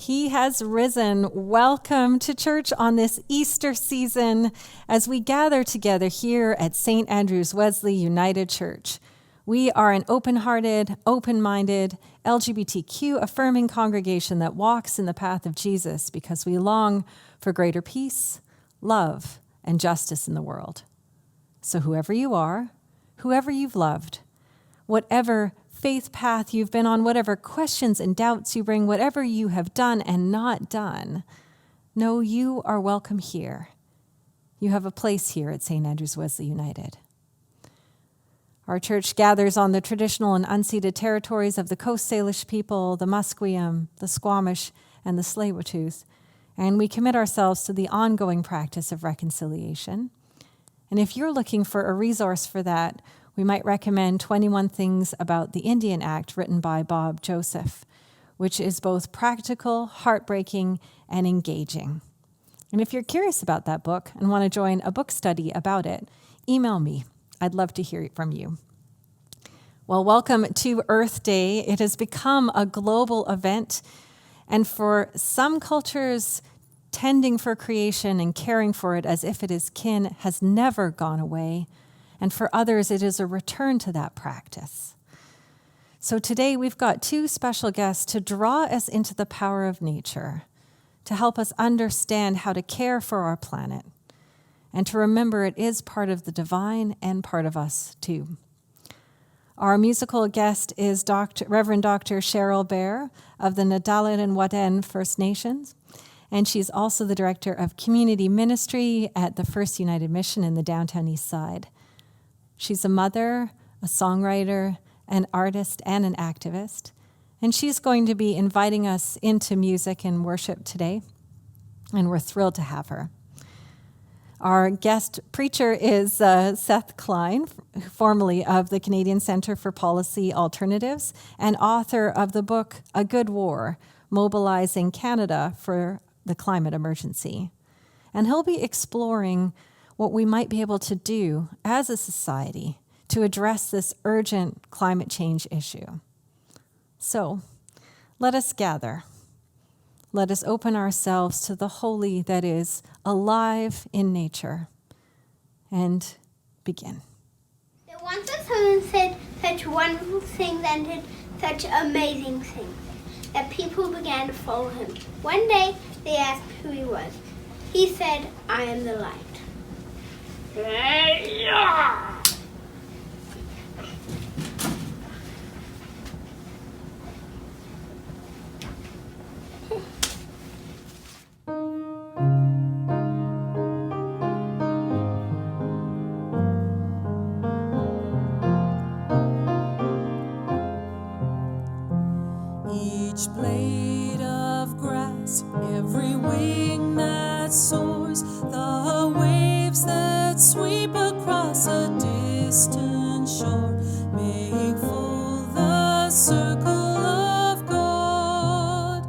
He has risen. Welcome to church on this Easter season as we gather together here at St. Andrews-Wesley United Church. We are an open-hearted, open-minded, LGBTQ-affirming congregation that walks in the path of Jesus because we long for greater peace, love, and justice in the world. So whoever you are, whoever you've loved, whatever faith path you've been on, whatever questions and doubts you bring, whatever you have done and not done, know you are welcome here. You have a place here at St. Andrews-Wesley United. Our church gathers on the traditional and unceded territories of the Coast Salish people, the Musqueam, the Squamish, and the Tsleil-Waututh, and we commit ourselves to the ongoing practice of reconciliation. And if you're looking for a resource for that, we might recommend 21 Things About the Indian Act, written by Bob Joseph, which is both practical, heartbreaking, and engaging. And if you're curious about that book and want to join a book study about it, email me. I'd love to hear from you. Well, welcome to Earth Day. It has become a global event, and for some cultures, tending for creation and caring for it as if it is kin has never gone away. And for others, it is a return to that practice. So today we've got two special guests to draw us into the power of nature, to help us understand how to care for our planet, and to remember it is part of the divine and part of us too. Our musical guest is Reverend Dr. Cheryl Bear of the Nadleh Whut'en First Nation, and she's also the Director of Community Ministry at the First United Mission in the downtown East Side. She's a mother, a songwriter, an artist, and an activist. And she's going to be inviting us into music and worship today. And we're thrilled to have her. Our guest preacher is Seth Klein, formerly of the Canadian Centre for Policy Alternatives and author of the book A Good War, Mobilizing Canada for the Climate Emergency. And he'll be exploring what we might be able to do as a society to address this urgent climate change issue. So, let us gather. Let us open ourselves to the holy that is alive in nature and begin. There once was someone said such wonderful things and did such amazing things that people began to follow him. One day, they asked who he was. He said, "I am the light." Each blade of grass, every wing that soars, the waves that sweep across a distant shore, make full the circle of God.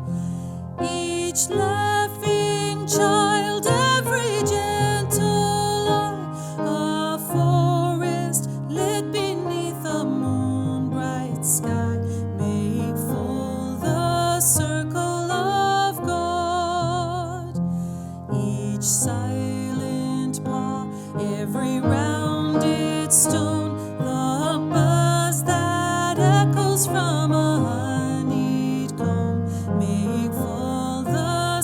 Each laughing child, every gentle eye, a forest lit beneath a moon-bright sky, make full the circle of God. Each silent paw, every rounded stone, the buzz that echoes from a honeyed comb, make full the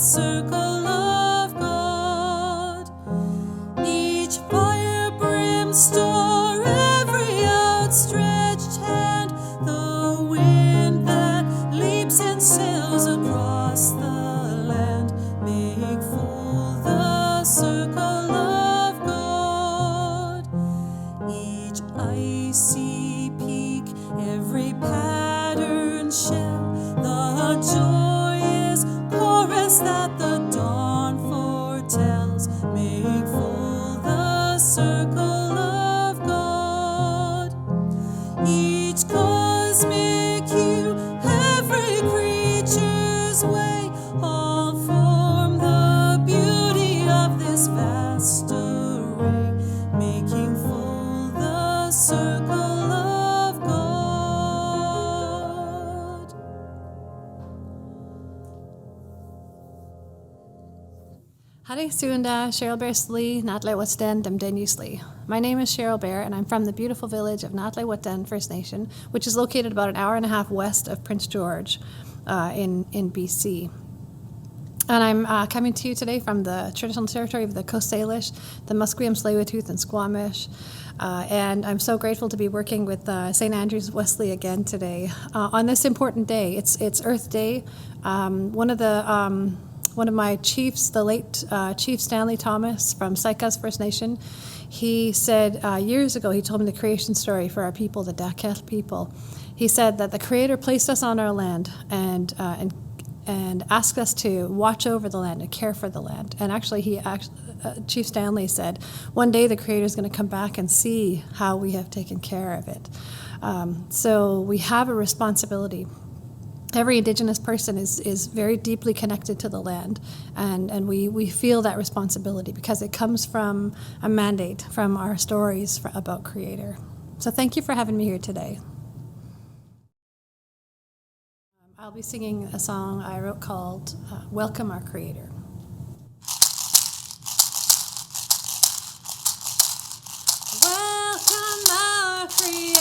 Hare Suanda, Cheryl Bear Nadleh Whut'en. My name is Cheryl Bear, and I'm from the beautiful village of Nadleh Whut'en First Nation, which is located about an hour and a half west of Prince George in BC. And I'm coming to you today from the traditional territory of the Coast Salish, the Musqueam, Tsleil-Waututh, and Squamish. And I'm so grateful to be working with St. Andrews-Wesley again today on this important day. It's Earth Day. One of my chiefs, the late Chief Stanley Thomas from Coast First Nation, he said years ago, he told me the creation story for our people, the Dakel people. He said that the Creator placed us on our land and asked us to watch over the land and care for the land. And actually, Chief Stanley said, one day the Creator is going to come back and see how we have taken care of it. So we have a responsibility. Every Indigenous person is very deeply connected to the land, and we feel that responsibility because it comes from a mandate from our stories about Creator. So thank you for having me here today. I'll be singing a song I wrote called Welcome Our Creator. Welcome our Creator.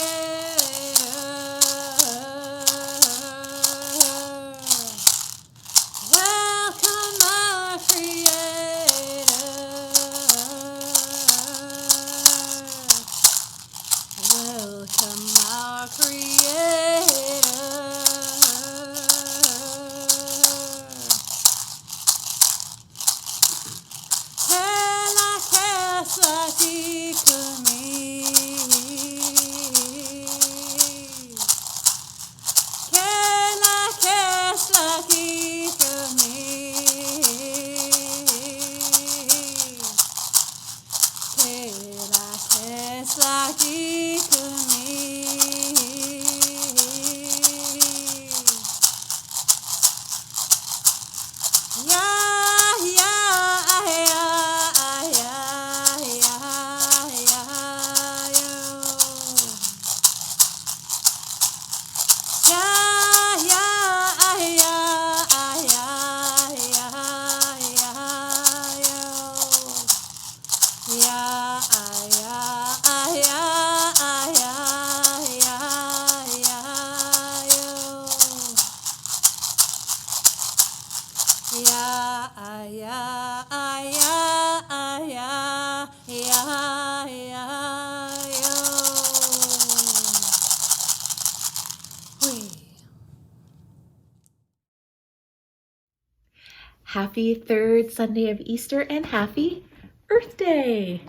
Happy third Sunday of Easter and happy Earth Day.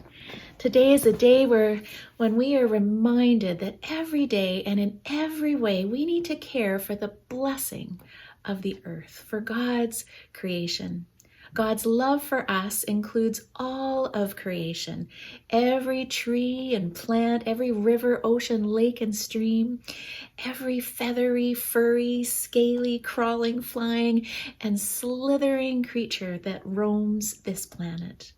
Today is a day when we are reminded that every day and in every way we need to care for the blessing of the earth, for God's creation. God's love for us includes all of creation, every tree and plant, every river, ocean, lake, and stream, every feathery, furry, scaly, crawling, flying, and slithering creature that roams this planet.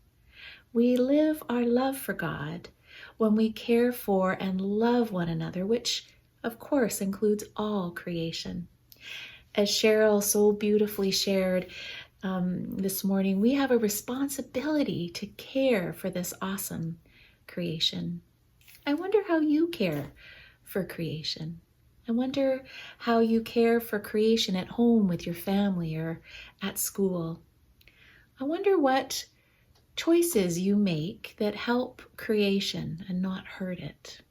We live our love for God when we care for and love one another, which of course includes all creation. As Cheryl so beautifully shared this morning, we have a responsibility to care for this awesome creation. I wonder how you care for creation. I wonder how you care for creation at home with your family or at school. I wonder what choices you make that help creation and not hurt it.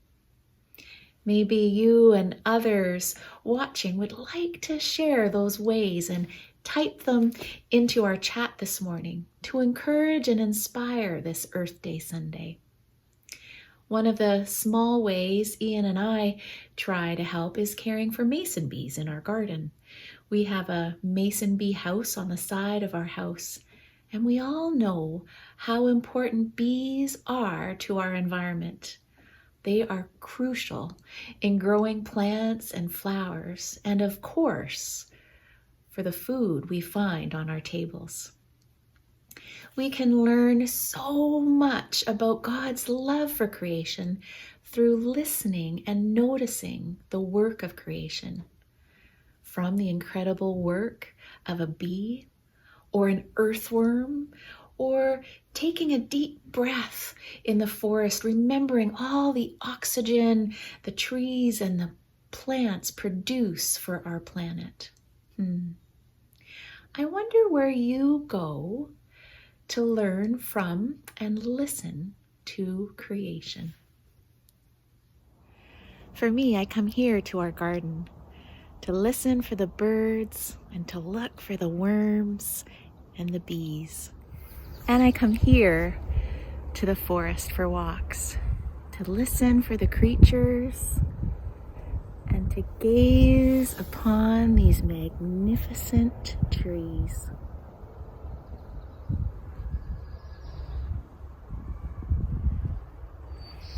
Maybe you and others watching would like to share those ways and type them into our chat this morning to encourage and inspire this Earth Day Sunday. One of the small ways Ian and I try to help is caring for mason bees in our garden. We have a mason bee house on the side of our house, and we all know how important bees are to our environment. They are crucial in growing plants and flowers, and of course, for the food we find on our tables. We can learn so much about God's love for creation through listening and noticing the work of creation. From the incredible work of a bee or an earthworm or taking a deep breath in the forest, remembering all the oxygen the trees and the plants produce for our planet. I wonder where you go to learn from and listen to creation. For me, I come here to our garden to listen for the birds and to look for the worms and the bees. And I come here to the forest for walks, to listen for the creatures and to gaze upon these magnificent trees.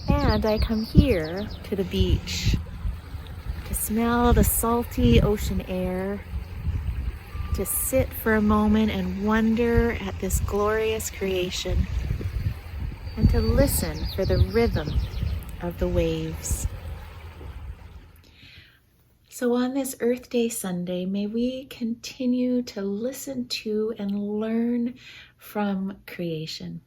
And I come here to the beach to smell the salty ocean air, to sit for a moment and wonder at this glorious creation, and to listen for the rhythm of the waves. So on this Earth Day Sunday, may we continue to listen to and learn from creation.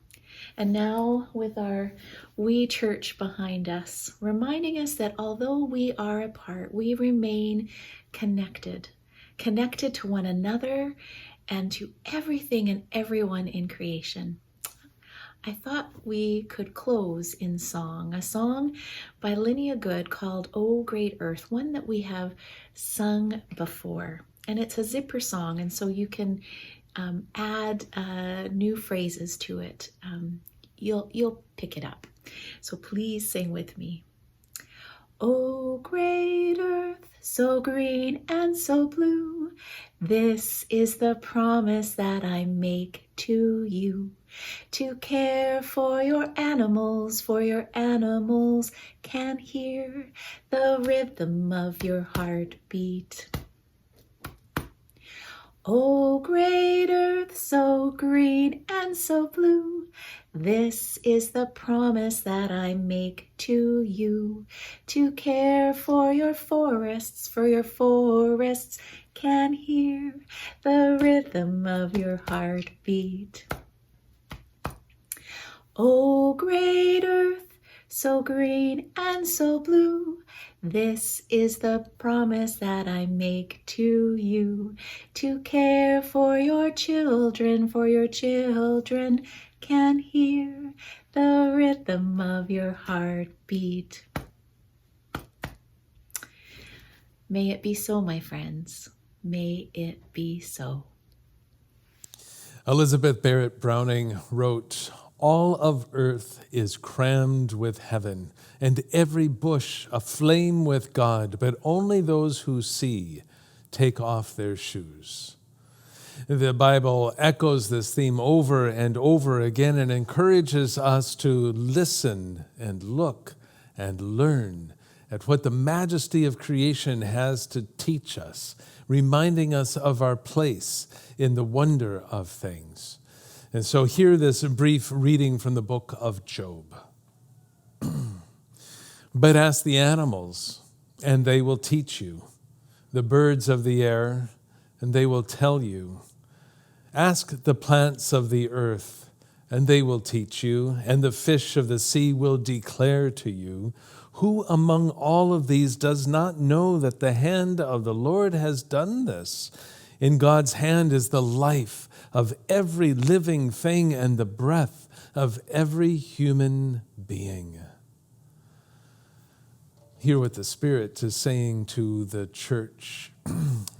And now with our wee church behind us, reminding us that although we are apart, we remain connected to one another and to everything and everyone in creation. I thought we could close in song, a song by Linnea Good called "O Great Earth," one that we have sung before. And it's a zipper song, and so you can add new phrases to it. You'll pick it up. So please sing with me. O great earth, so green and so blue, this is the promise that I make to you. To care for your animals can hear the rhythm of your heartbeat. O great earth, so green and so blue, this is the promise that I make to you. To care for your forests can hear the rhythm of your heartbeat. O great earth, so green and so blue, this is the promise that I make to you. To care for your children can hear the rhythm of your heartbeat. May it be so, my friends. May it be so. Elizabeth Barrett Browning wrote, "All of earth is crammed with heaven, and every bush aflame with God, but only those who see take off their shoes." The Bible echoes this theme over and over again and encourages us to listen and look and learn at what the majesty of creation has to teach us, reminding us of our place in the wonder of things. And so hear this brief reading from the book of Job. "But ask the animals, and they will teach you, the birds of the air, and they will tell you. Ask the plants of the earth, and they will teach you, and the fish of the sea will declare to you. Who among all of these does not know that the hand of the Lord has done this? In God's hand is the life of every living thing and the breath of every human being." Hear what the Spirit is saying to the church.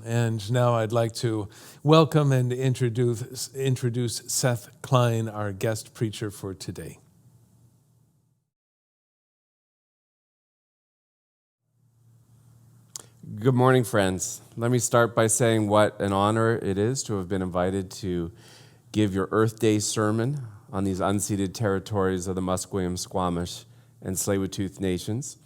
And now I'd like to welcome and introduce Seth Klein, our guest preacher for today. Good morning, friends. Let me start by saying what an honor it is to have been invited to give your Earth Day sermon on these unceded territories of the Musqueam, Squamish, and Tsleil-Waututh nations.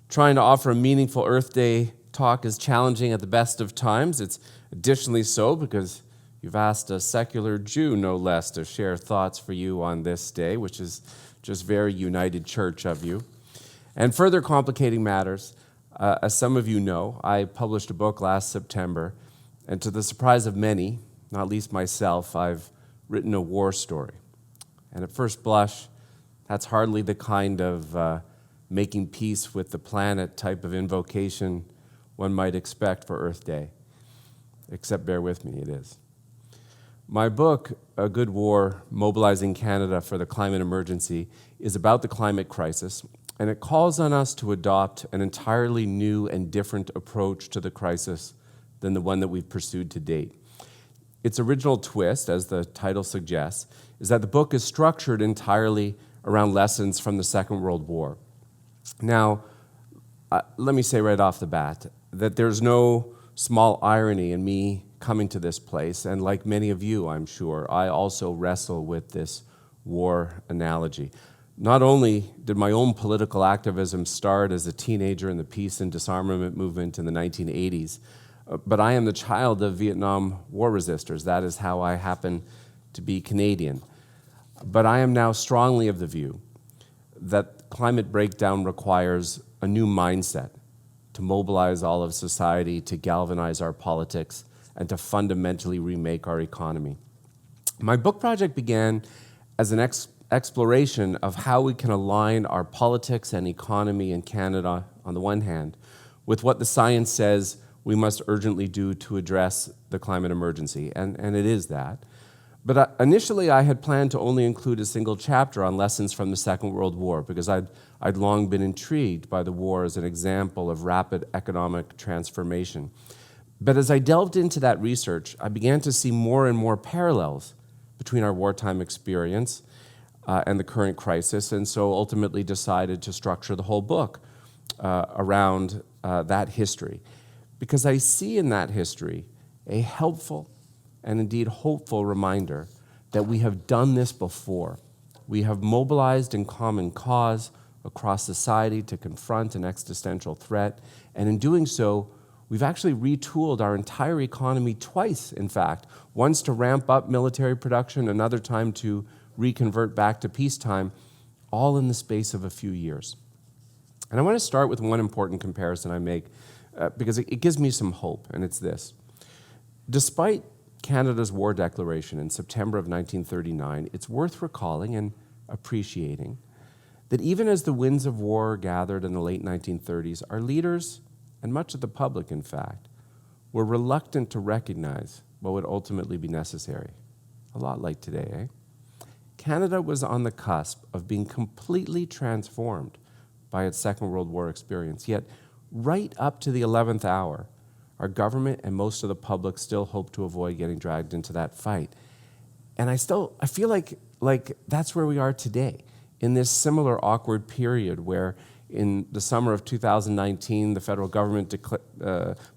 Trying to offer a meaningful Earth Day talk is challenging at the best of times. It's additionally so because you've asked a secular Jew, no less, to share thoughts for you on this day, which is just very United Church of you. And further complicating matters, as some of you know, I published a book last September, and to the surprise of many, not least myself, I've written a war story. And at first blush, that's hardly the kind of making peace with the planet type of invocation one might expect for Earth Day. Except bear with me, it is. My book, A Good War, Mobilizing Canada for the Climate Emergency, is about the climate crisis, and it calls on us to adopt an entirely new and different approach to the crisis than the one that we've pursued to date. Its original twist, as the title suggests, is that the book is structured entirely around lessons from the Second World War. Now, let me say right off the bat that there's no small irony in me coming to this place, and like many of you, I'm sure, I also wrestle with this war analogy. Not only did my own political activism start as a teenager in the peace and disarmament movement in the 1980s, but I am the child of Vietnam War resistors. That is how I happen to be Canadian. But I am now strongly of the view that climate breakdown requires a new mindset to mobilize all of society, to galvanize our politics, and to fundamentally remake our economy. My book project began as an exploration of how we can align our politics and economy in Canada, on the one hand, with what the science says we must urgently do to address the climate emergency, and it is that. But initially, I had planned to only include a single chapter on lessons from the Second World War, because I'd long been intrigued by the war as an example of rapid economic transformation. But as I delved into that research, I began to see more and more parallels between our wartime experience and the current crisis, and so ultimately decided to structure the whole book around that history. Because I see in that history a helpful and indeed hopeful reminder that we have done this before. We have mobilized in common cause across society to confront an existential threat, and in doing so, we've actually retooled our entire economy twice, in fact, once to ramp up military production, another time to reconvert back to peacetime, all in the space of a few years. And I want to start with one important comparison I make because it gives me some hope, and it's this. Despite Canada's war declaration in September of 1939, it's worth recalling and appreciating that even as the winds of war gathered in the late 1930s, our leaders, and much of the public, in fact, were reluctant to recognize what would ultimately be necessary. A lot like today, eh? Canada was on the cusp of being completely transformed by its Second World War experience, yet right up to the 11th hour, our government and most of the public still hope to avoid getting dragged into that fight. And I feel like that's where we are today, in this similar awkward period where in the summer of 2019, the federal government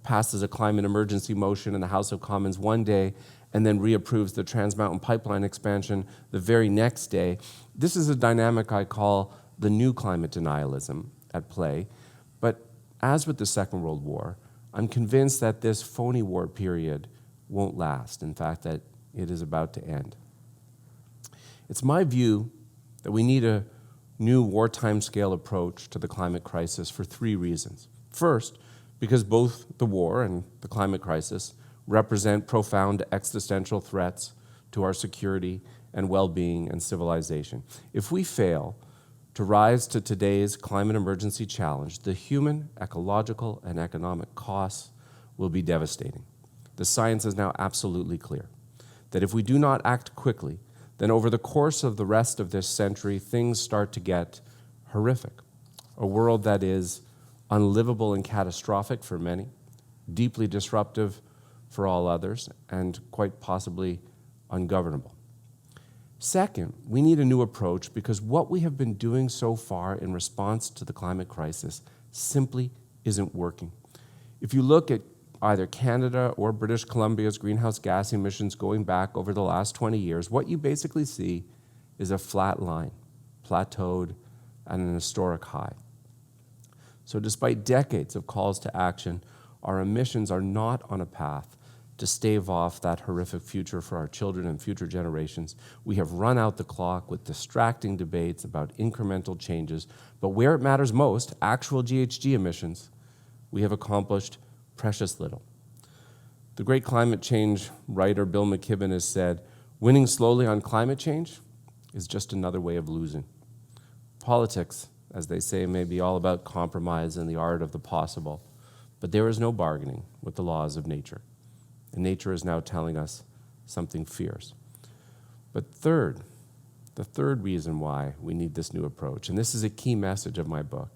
passes a climate emergency motion in the House of Commons one day and then reapproves the Trans Mountain Pipeline expansion the very next day. This is a dynamic I call the new climate denialism at play. But as with the Second World War, I'm convinced that this phony war period won't last. In fact, that it is about to end. It's my view that we need a new wartime scale approach to the climate crisis for three reasons. First, because both the war and the climate crisis represent profound existential threats to our security and well-being and civilization. If we fail to rise to today's climate emergency challenge, the human, ecological, and economic costs will be devastating. The science is now absolutely clear that if we do not act quickly, then over the course of the rest of this century, things start to get horrific. A world that is unlivable and catastrophic for many, deeply disruptive for all others, and quite possibly ungovernable. Second, we need a new approach because what we have been doing so far in response to the climate crisis simply isn't working. If you look at either Canada or British Columbia's greenhouse gas emissions going back over the last 20 years, what you basically see is a flat line, plateaued at an historic high. So despite decades of calls to action, our emissions are not on a path to stave off that horrific future for our children and future generations. We have run out the clock with distracting debates about incremental changes, but where it matters most, actual GHG emissions, we have accomplished precious little. The great climate change writer Bill McKibben has said, Winning slowly on climate change is just another way of losing. Politics, as they say, may be all about compromise and the art of the possible, but there is no bargaining with the laws of nature. And nature is now telling us something fierce. But the third reason why we need this new approach, and this is a key message of my book,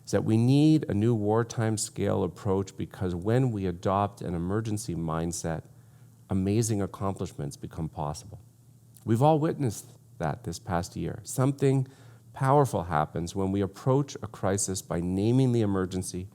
is that we need a new wartime scale approach, because when we adopt an emergency mindset, amazing accomplishments become possible. We've all witnessed that this past year. Something powerful happens when we approach a crisis by naming the emergency.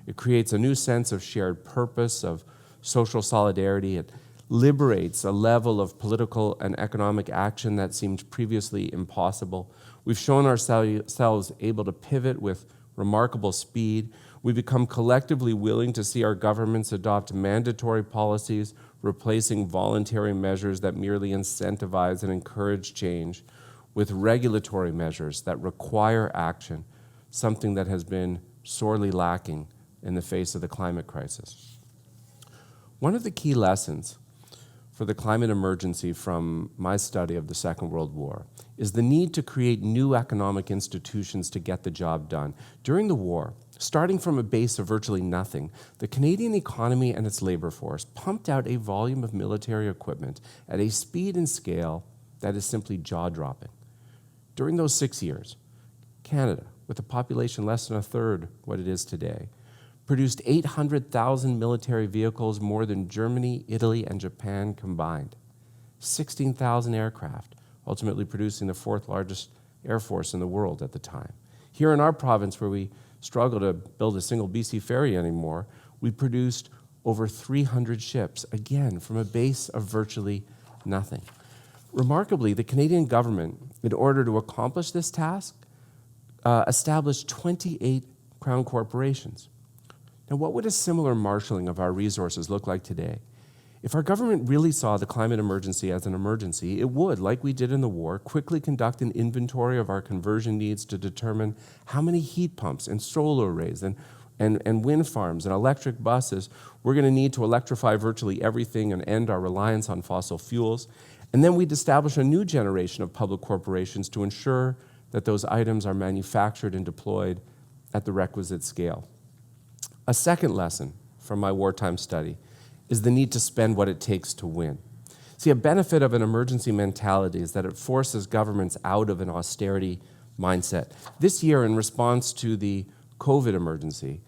It creates a new sense of shared purpose, of social solidarity. It liberates a level of political and economic action that seemed previously impossible. We've shown ourselves able to pivot with remarkable speed. We become collectively willing to see our governments adopt mandatory policies, replacing voluntary measures that merely incentivize and encourage change with regulatory measures that require action, something that has been sorely lacking in the face of the climate crisis. One of the key lessons for the climate emergency from my study of the Second World War is the need to create new economic institutions to get the job done. During the war, starting from a base of virtually nothing, the Canadian economy and its labor force pumped out a volume of military equipment at a speed and scale that is simply jaw-dropping. During those 6 years, Canada, with a population less than a third what it is today, produced 800,000 military vehicles, more than Germany, Italy, and Japan combined. 16,000 aircraft, ultimately producing the fourth largest air force in the world at the time. Here in our province, where we struggle to build a single BC ferry anymore, we produced over 300 ships, again, from a base of virtually nothing. Remarkably, the Canadian government, in order to accomplish this task, established 28 crown corporations. Now, what would a similar marshalling of our resources look like today? If our government really saw the climate emergency as an emergency, it would, like we did in the war, quickly conduct an inventory of our conversion needs to determine how many heat pumps and solar arrays and wind farms and electric buses we're going to need to electrify virtually everything and end our reliance on fossil fuels. And then we'd establish a new generation of public corporations to ensure that those items are manufactured and deployed at the requisite scale. A second lesson from my wartime study is the need to spend what it takes to win. See, a benefit of an emergency mentality is that it forces governments out of an austerity mindset. This year, in response to the COVID emergency,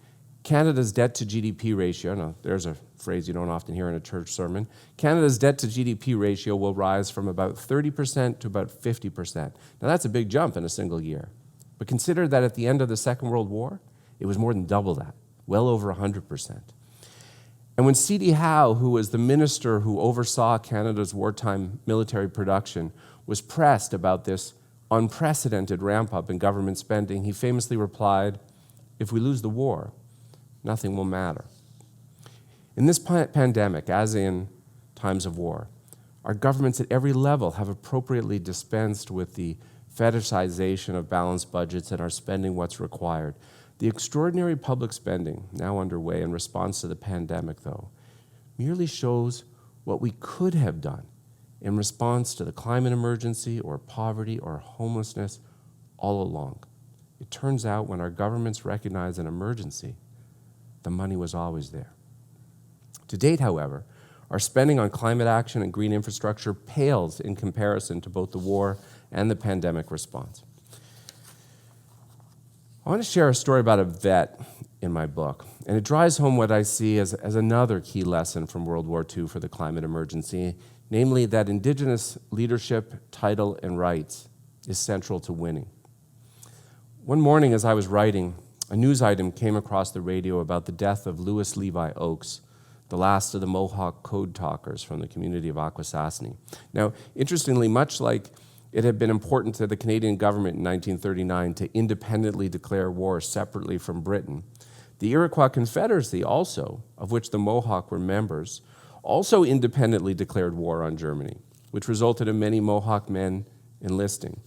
Canada's debt to GDP ratio, now there's a phrase you don't often hear in a church sermon, Canada's debt to GDP ratio will rise from about 30% to about 50%. Now that's a big jump in a single year. But consider that at the end of the Second World War, it was more than double that, well over 100%. And when C.D. Howe, who was the minister who oversaw Canada's wartime military production, was pressed about this unprecedented ramp-up in government spending, he famously replied, "If we lose the war, nothing will matter." In this pandemic, as in times of war, our governments at every level have appropriately dispensed with the fetishization of balanced budgets and are spending what's required. The extraordinary public spending now underway in response to the pandemic, though, merely shows what we could have done in response to the climate emergency or poverty or homelessness all along. It turns out when our governments recognize an emergency, the money was always there. To date, however, our spending on climate action and green infrastructure pales in comparison to both the war and the pandemic response. I want to share a story about a vet in my book, and it drives home what I see as another key lesson from World War II for the climate emergency, namely that Indigenous leadership, title, and rights is central to winning. One morning as I was writing, a news item came across the radio about the death of Louis Levi Oakes, the last of the Mohawk code talkers from the community of Akwesasne. Now, interestingly, much like it had been important to the Canadian government in 1939 to independently declare war separately from Britain, the Iroquois Confederacy also, of which the Mohawk were members, also independently declared war on Germany, which resulted in many Mohawk men enlisting.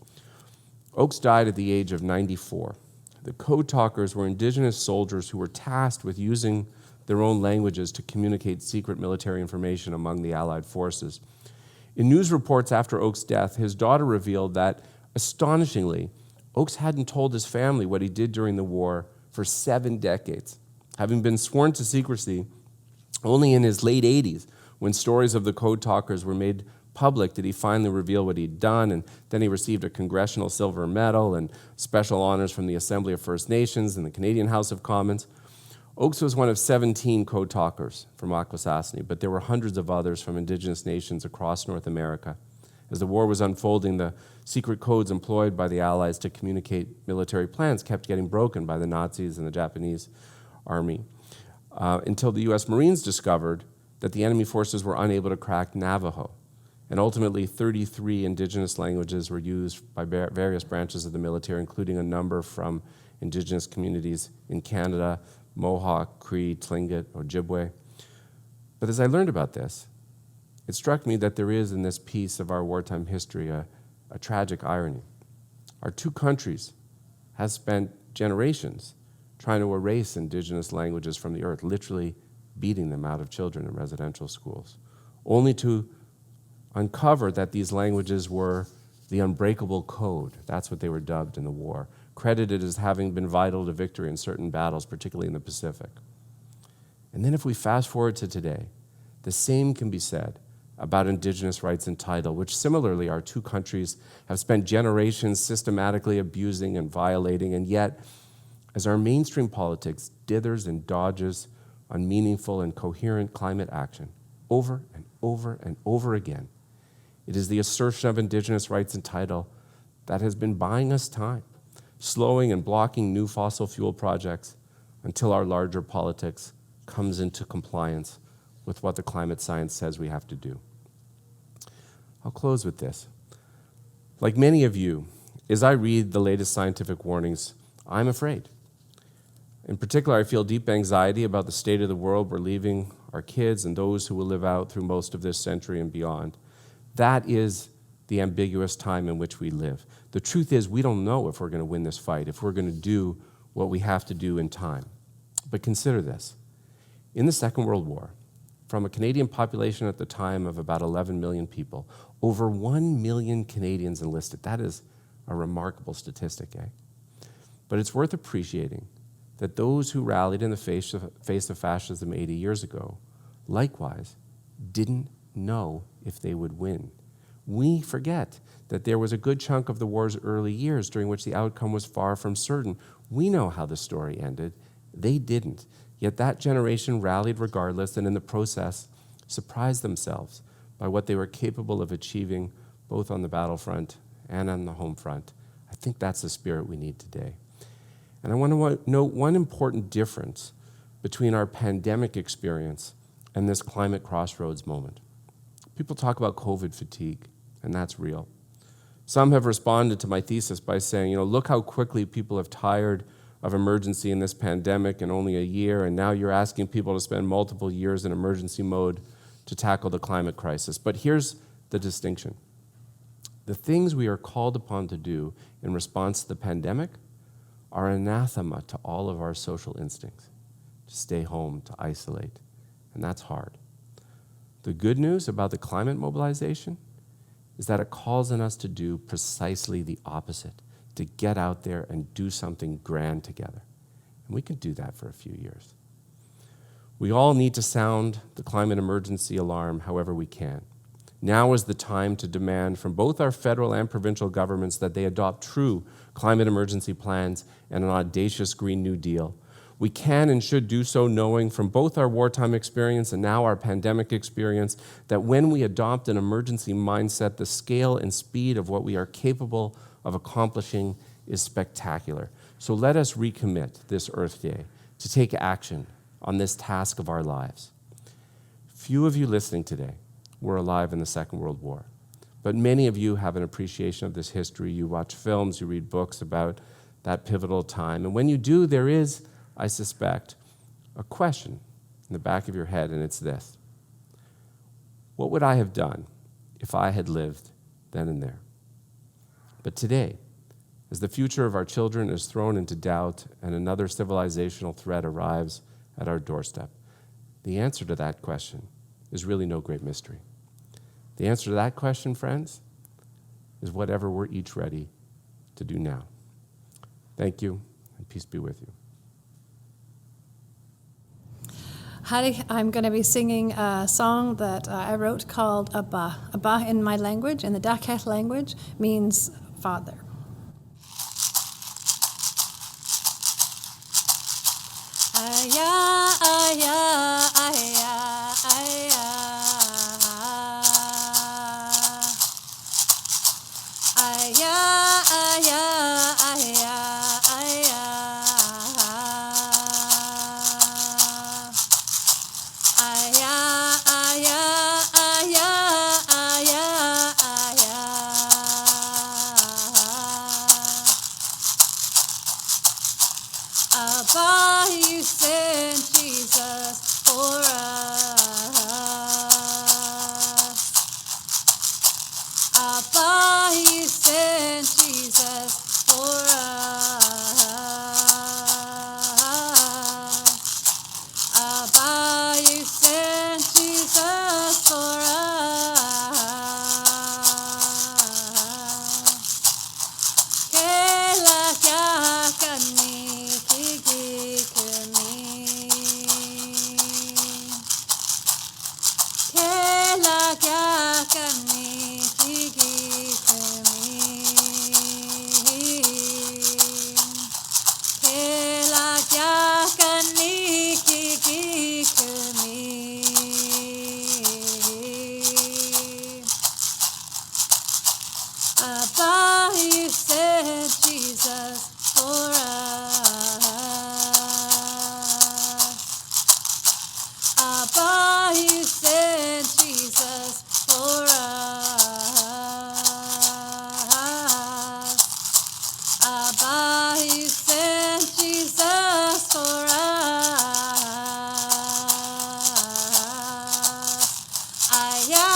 Oakes died at the age of 94. The code talkers were Indigenous soldiers who were tasked with using their own languages to communicate secret military information among the Allied forces. In news reports after Oak's death, his daughter revealed that, astonishingly, Oakes hadn't told his family what he did during the war for 7 decades, having been sworn to secrecy only in his late 80s, when stories of the Code Talkers were made public, did he finally reveal what he'd done, and then he received a Congressional Silver Medal and special honors from the Assembly of First Nations and the Canadian House of Commons. Oakes was one of 17 Code Talkers from Akwesasne, but there were hundreds of others from Indigenous nations across North America. As the war was unfolding, the secret codes employed by the Allies to communicate military plans kept getting broken by the Nazis and the Japanese army, until the U.S. Marines discovered that the enemy forces were unable to crack Navajo. And ultimately, 33 Indigenous languages were used by various branches of the military, including a number from Indigenous communities in Canada, Mohawk, Cree, Tlingit, Ojibwe. But as I learned about this, it struck me that there is in this piece of our wartime history a tragic irony. Our two countries have spent generations trying to erase Indigenous languages from the earth, literally beating them out of children in residential schools, only to uncover that these languages were the unbreakable code. That's what they were dubbed in the war, credited as having been vital to victory in certain battles, particularly in the Pacific. And then if we fast forward to today, the same can be said about Indigenous rights and title, which similarly our two countries have spent generations systematically abusing and violating, and yet, as our mainstream politics dithers and dodges on meaningful and coherent climate action over and over and over again, it is the assertion of Indigenous rights and title that has been buying us time, slowing and blocking new fossil fuel projects until our larger politics comes into compliance with what the climate science says we have to do. I'll close with this. Like many of you, as I read the latest scientific warnings, I'm afraid. In particular, I feel deep anxiety about the state of the world we're leaving our kids and those who will live out through most of this century and beyond. That is the ambiguous time in which we live. The truth is, we don't know if we're going to win this fight, if we're going to do what we have to do in time. But consider this. In the Second World War, from a Canadian population at the time of about 11 million people, over 1 million Canadians enlisted. That is a remarkable statistic, eh? But it's worth appreciating that those who rallied in the face of fascism 80 years ago, likewise, didn't know if they would win. We forget that there was a good chunk of the war's early years during which the outcome was far from certain. We know how the story ended. They didn't. Yet that generation rallied regardless, and in the process surprised themselves by what they were capable of achieving both on the battlefront and on the home front. I think that's the spirit we need today. And I want to note one important difference between our pandemic experience and this climate crossroads moment. People talk about COVID fatigue, and that's real. Some have responded to my thesis by saying, look how quickly people have tired of emergency in this pandemic in only a year, and now you're asking people to spend multiple years in emergency mode to tackle the climate crisis. But here's the distinction. The things we are called upon to do in response to the pandemic are anathema to all of our social instincts, to stay home, to isolate, and that's hard. The good news about the climate mobilization is that it calls on us to do precisely the opposite, to get out there and do something grand together. And we can do that for a few years. We all need to sound the climate emergency alarm however we can. Now is the time to demand from both our federal and provincial governments that they adopt true climate emergency plans and an audacious Green New Deal. We can and should do so knowing from both our wartime experience and now our pandemic experience that when we adopt an emergency mindset, the scale and speed of what we are capable of accomplishing is spectacular. So let us recommit this Earth Day to take action on this task of our lives. Few of you listening today were alive in the Second World War, but many of you have an appreciation of this history. You watch films, you read books about that pivotal time, and when you do, there is, I suspect, a question in the back of your head, and it's this: what would I have done if I had lived then and there? But today, as the future of our children is thrown into doubt and another civilizational threat arrives at our doorstep, the answer to that question is really no great mystery. The answer to that question, friends, is whatever we're each ready to do now. Thank you, and peace be with you. Hattie, I'm going to be singing a song that I wrote called Abba. Abba in my language, in the Dakhet language, means father. Aya, aya, aya, aya. Aya, aya, aya, aya. Aya, aya, aya, aya, aya. Abba, you sent Jesus for us. Abba, you sent Jesus for us. Abba, you sent Jesus for us. Kela kya kani kiki kani. Kela kya kani kiki kani. Kela kya kani kiki kani. Abba, you sent Jesus for us. Abba, you sent Jesus for us. Abba, you sent Jesus for us. Aya,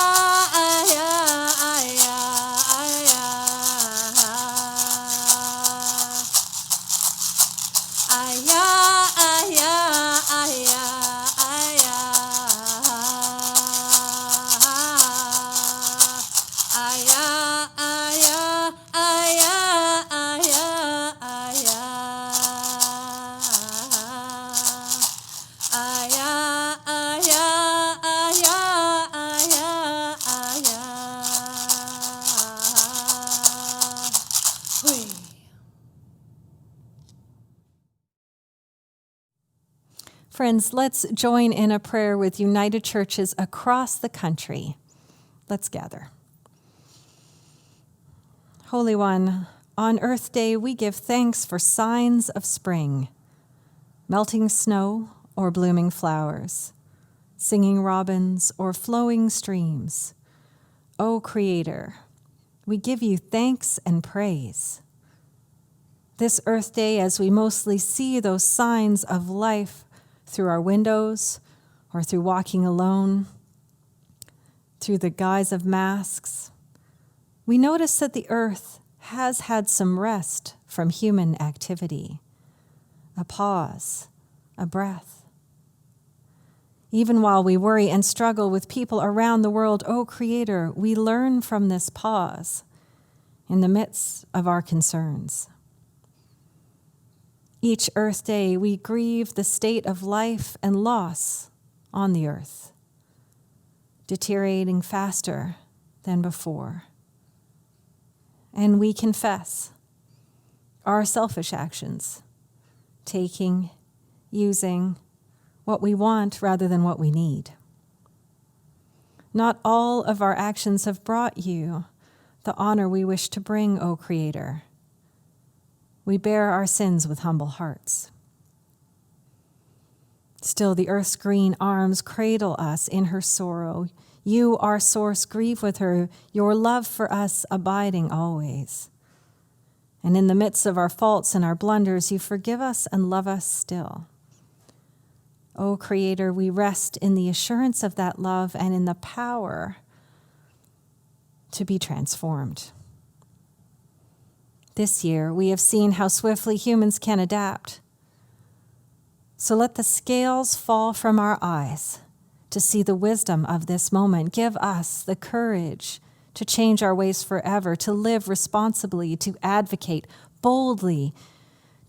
aya, aya, aya. Aya, aya, aya, aya. Aya, aya, aya, aya, aya. Aya, aya, aya, aya, aya. Hui. Friends, let's join in a prayer with United Churches across the country. Let's gather. Holy One, on Earth Day, we give thanks for signs of spring, melting snow or blooming flowers, singing robins or flowing streams. O Creator, we give you thanks and praise. This Earth Day, as we mostly see those signs of life through our windows or through walking alone, through the guise of masks, we notice that the earth has had some rest from human activity, a pause, a breath. Even while we worry and struggle with people around the world, O Creator, we learn from this pause in the midst of our concerns. Each Earth Day, we grieve the state of life and loss on the earth, deteriorating faster than before. And we confess our selfish actions, taking, using what we want rather than what we need. Not all of our actions have brought you the honor we wish to bring, O Creator. We bear our sins with humble hearts. Still, the earth's green arms cradle us in her sorrow. You, our source, grieve with her, your love for us abiding always. And in the midst of our faults and our blunders, you forgive us and love us still. O Creator, we rest in the assurance of that love and in the power to be transformed. This year, we have seen how swiftly humans can adapt. So let the scales fall from our eyes to see the wisdom of this moment. Give us the courage to change our ways forever, to live responsibly, to advocate boldly,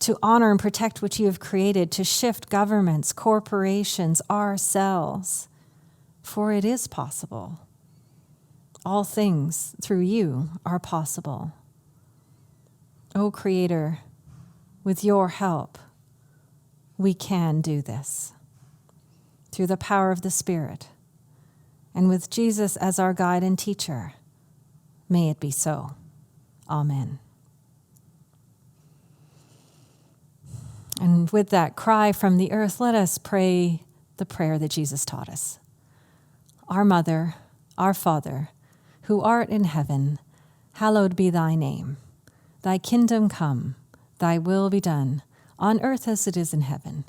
to honor and protect what you have created, to shift governments, corporations, ourselves. For it is possible. All things through you are possible. O Creator, with your help, we can do this. Through the power of the Spirit, and with Jesus as our guide and teacher, may it be so. Amen. And with that cry from the earth, let us pray the prayer that Jesus taught us. Our Mother, our Father, who art in heaven, hallowed be thy name. Thy kingdom come, thy will be done, on earth as it is in heaven.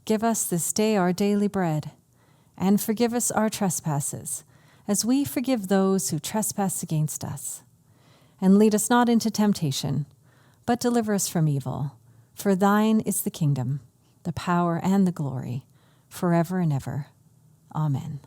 Give us this day our daily bread, and forgive us our trespasses, as we forgive those who trespass against us. And lead us not into temptation, but deliver us from evil. For thine is the kingdom, the power, and the glory, forever and ever. Amen.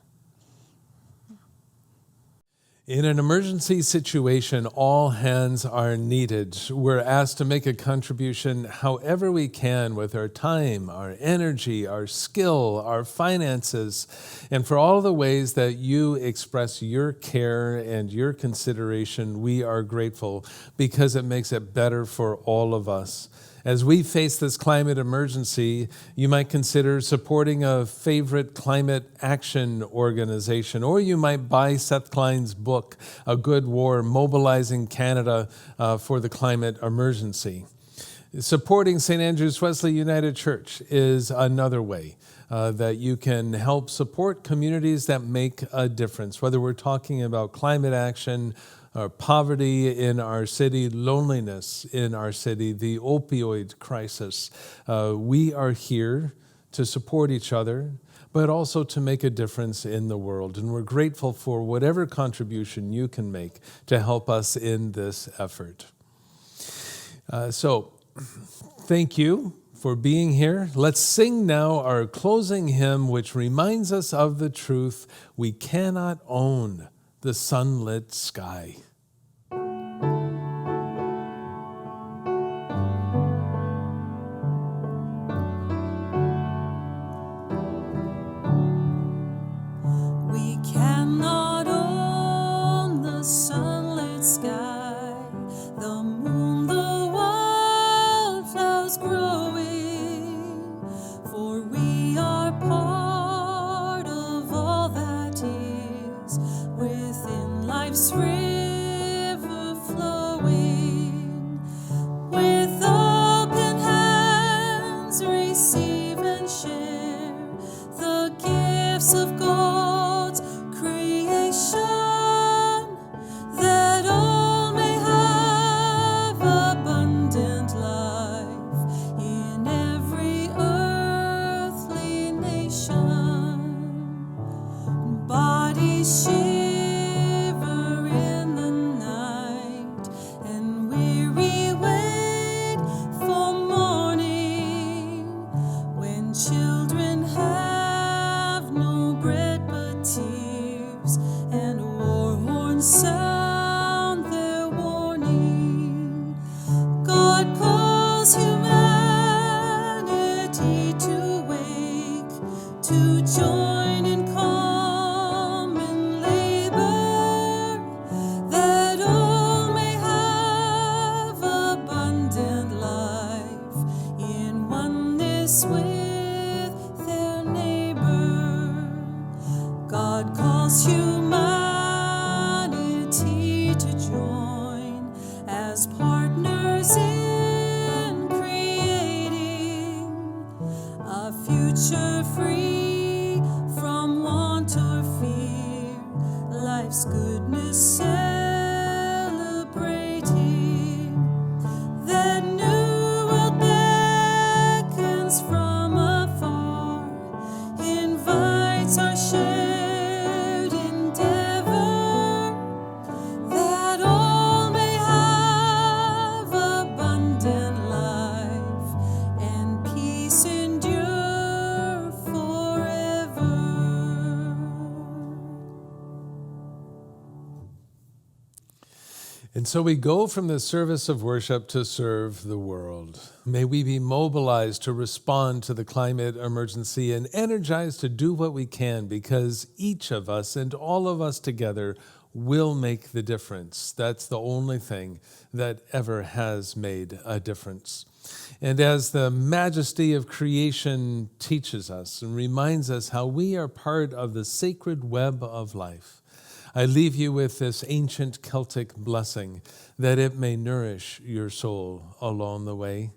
In an emergency situation, all hands are needed. We're asked to make a contribution however we can with our time, our energy, our skill, our finances, and for all the ways that you express your care and your consideration, we are grateful because it makes it better for all of us. As we face this climate emergency, you might consider supporting a favorite climate action organization, or you might buy Seth Klein's book, A Good War, Mobilizing Canada for the Climate Emergency. Supporting St. Andrews-Wesley United Church is another way that you can help support communities that make a difference, whether we're talking about climate action, poverty in our city, loneliness in our city, the opioid crisis. We are here to support each other, but also to make a difference in the world. And we're grateful for whatever contribution you can make to help us in this effort. So thank you for being here. Let's sing now our closing hymn, which reminds us of the truth: we cannot own the sunlit sky. We cannot own the sunlit sky, the moon, the wildflowers growing, for we are part of all that is within life's river flowing. With open hands receive and share the gifts of God's creation, that all may have abundant life in every earthly nation. Bodies shiver in the night, and weary wait for morning, when children have no bread but tears, and war horns sound their warning. God calls humanity to wake, to join in common labor, that all may have abundant life in oneness with their neighbor. God calls humanity to join as partners in creating a future free from want or fear, life's goodness celebrating. That new world beckons from afar, invites our shared endeavor, that all may have abundant life and peace endure forever. And so we go from the service of worship to serve the world. May we be mobilized to respond to the climate emergency and energized to do what we can, because each of us and all of us together will make the difference. That's the only thing that ever has made a difference. And as the majesty of creation teaches us and reminds us how we are part of the sacred web of life, I leave you with this ancient Celtic blessing, that it may nourish your soul along the way.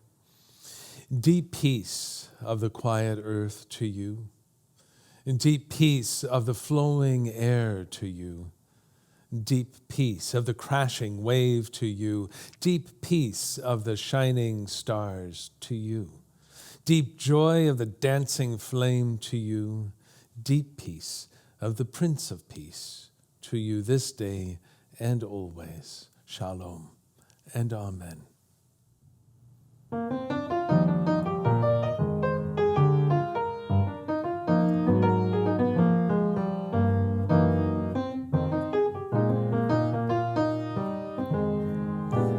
Deep peace of the quiet earth to you, and deep peace of the flowing air to you, deep peace of the crashing wave to you, deep peace of the shining stars to you, deep joy of the dancing flame to you, deep peace of the Prince of Peace to you this day and always. Shalom and Amen.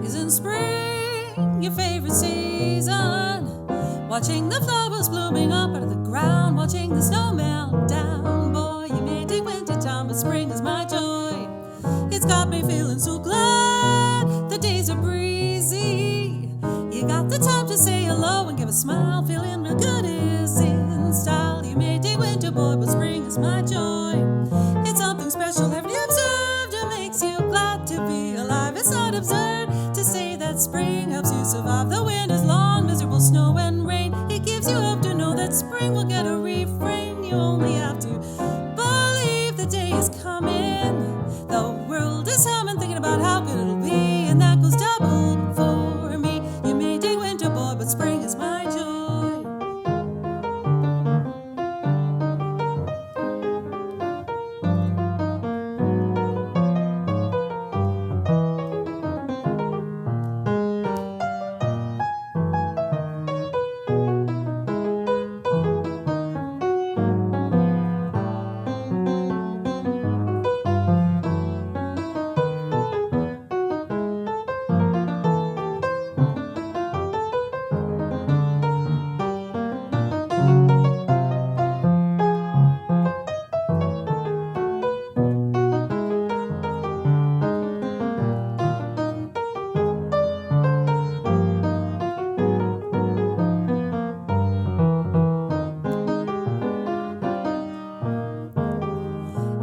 Isn't spring your favorite season? Watching the flowers blooming up out of the ground, watching the snow melt down. Boy, you may dig winter time, but spring is my joy. It's got me feeling so glad. The days are breezy. You got the time to say hello and give a smile, feeling real good is in style. You may dig winter, boy, but spring is my joy. It's something special, haven't you observed? It makes you glad to be alive. It's not absurd to say that spring helps you survive the winter's long, miserable snow and rain. It gives you hope to know that spring will get a refrain. You only have to believe the day is coming. The world is humming, thinking about how good it'll be, and that goes double for me. You may dig winter, boy, but spring is my joy.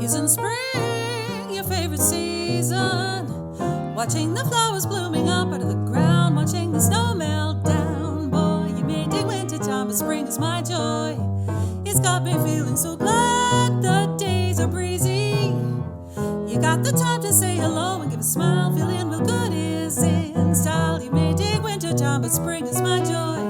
Isn't spring your favorite season? Watching the flowers blooming up out of the ground, watching the snow melt down. Boy, you may dig winter time, but spring is my joy. It's got me feeling so glad. The days are breezy. You got the time to say hello and give a smile, feeling real good is in style. You may dig winter time, but spring is my joy.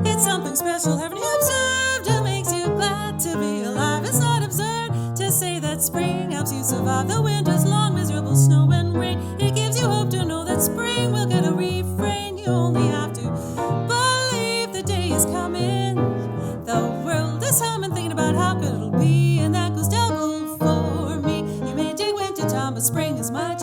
It's something special, haven't you observed? It makes you glad to be alive. It's not absurd to say that spring helps you survive the winter's long, miserable snow and rain. It gives you hope to know that spring will get a refrain. You only have to believe the day is coming. The world is humming, thinking about how good it'll be, and that goes double for me. You may dig winter time, but spring is my